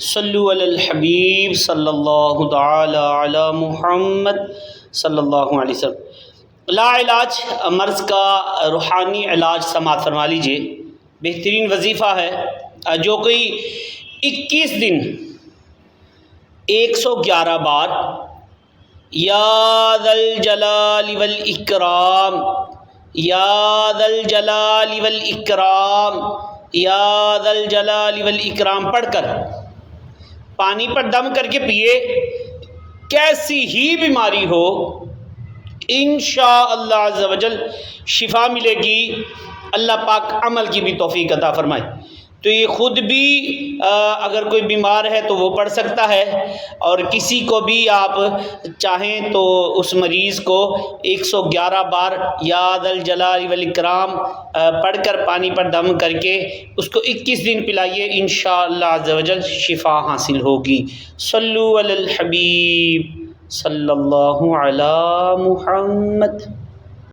صلو علی الحبیب صلی اللہ تعالی علی محمد صلی اللہ علیہ وسلم۔ لا علاج مرض کا روحانی علاج سماعت فرما لیجئے۔ بہترین وظیفہ ہے جو کوئی 21 دن 111 بار یا ذا الجلال والاکرام، یا ذا الجلال والاکرام، یا ذا الجلال والاکرام پڑھ کر پانی پر دم کر کے پیے، کیسی ہی بیماری ہو انشاءاللہ عز و جل شفا ملے گی۔ اللہ پاک عمل کی بھی توفیق عطا فرمائے۔ تو یہ خود بھی اگر کوئی بیمار ہے تو وہ پڑھ سکتا ہے، اور کسی کو بھی آپ چاہیں تو اس مریض کو 111 بار یا ذا الجلال والاکرام پڑھ کر پانی پر دم کر کے اس کو 21 دن پلائیے، انشاءاللہ عز و جل شفا حاصل ہوگی۔ صلو علی الحبیب صلی اللہ علی محمد۔